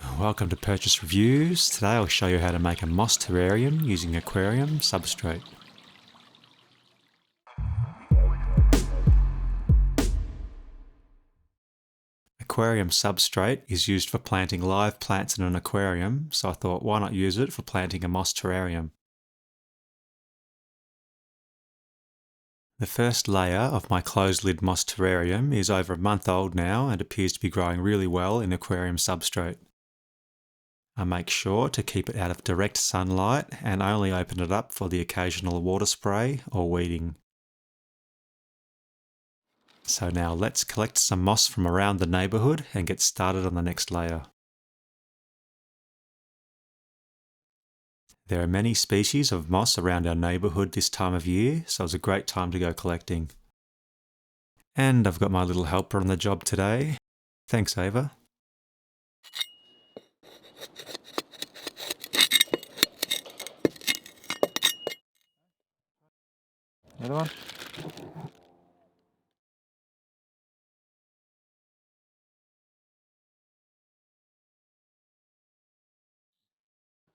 Welcome to Purchase Reviews. Today I'll show you how to make a moss terrarium using aquarium substrate. Aquarium substrate is used for planting live plants in an aquarium, so I thought why not use it for planting a moss terrarium. The first layer of my closed lid moss terrarium is over a month old now and appears to be growing really well in aquarium substrate. I make sure to keep it out of direct sunlight and only open it up for the occasional water spray or weeding. So now let's collect some moss from around the neighbourhood and get started on the next layer. There are many species of moss around our neighbourhood this time of year, so it's a great time to go collecting. And I've got my little helper on the job today. Thanks, Ava. Another one?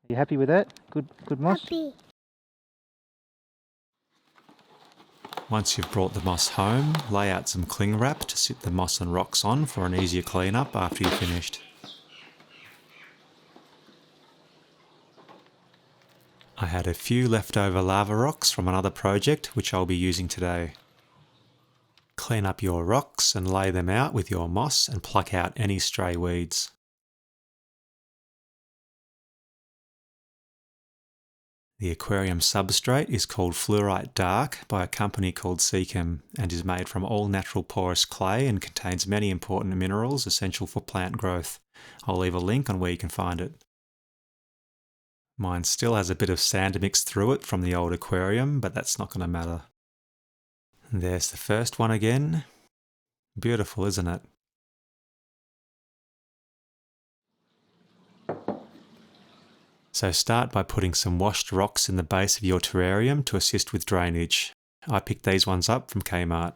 Are you happy with that? Good moss? Happy. Once you've brought the moss home, lay out some cling wrap to sit the moss and rocks on for an easier cleanup after you've finished. I had a few leftover lava rocks from another project which I'll be using today. Clean up your rocks and lay them out with your moss and pluck out any stray weeds. The aquarium substrate is called Fluorite Dark by a company called Seachem and is made from all natural porous clay and contains many important minerals essential for plant growth. I'll leave a link on where you can find it. Mine still has a bit of sand mixed through it from the old aquarium, but that's not going to matter. There's the first one again. Beautiful, isn't it? So start by putting some washed rocks in the base of your terrarium to assist with drainage. I picked these ones up from Kmart.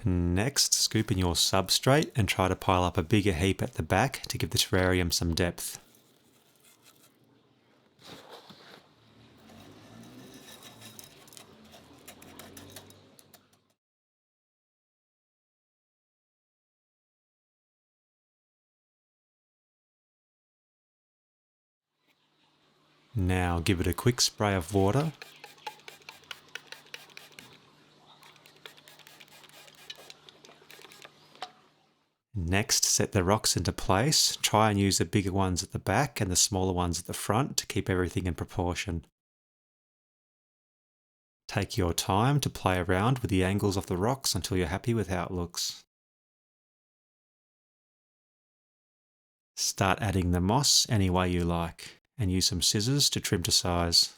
Next, scoop in your substrate and try to pile up a bigger heap at the back to give the terrarium some depth. Now give it a quick spray of water. Next, set the rocks into place. Try and use the bigger ones at the back and the smaller ones at the front to keep everything in proportion. Take your time to play around with the angles of the rocks until you're happy with how it looks. Start adding the moss any way you like and use some scissors to trim to size.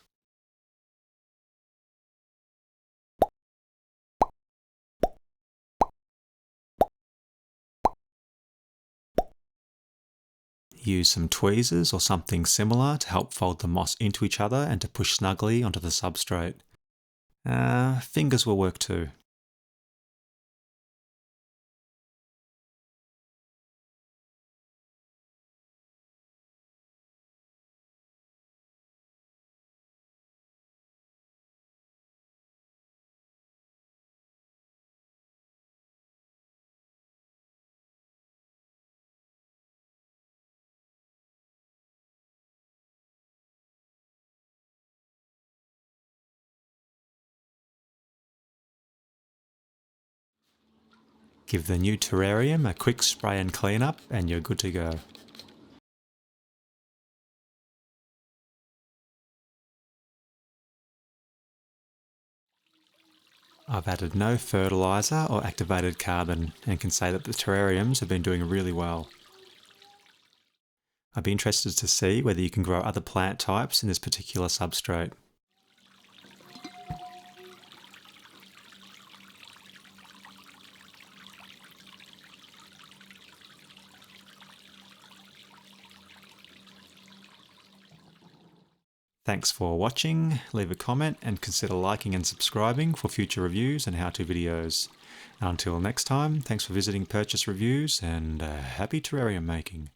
Use some tweezers or something similar to help fold the moss into each other and to push snugly onto the substrate. Fingers will work too. Give the new terrarium a quick spray and clean up and you're good to go. I've added no fertiliser or activated carbon and can say that the terrariums have been doing really well. I'd be interested to see whether you can grow other plant types in this particular substrate. Thanks for watching, leave a comment and consider liking and subscribing for future reviews and how-to videos. Until next time, thanks for visiting Purchase Reviews and happy terrarium making.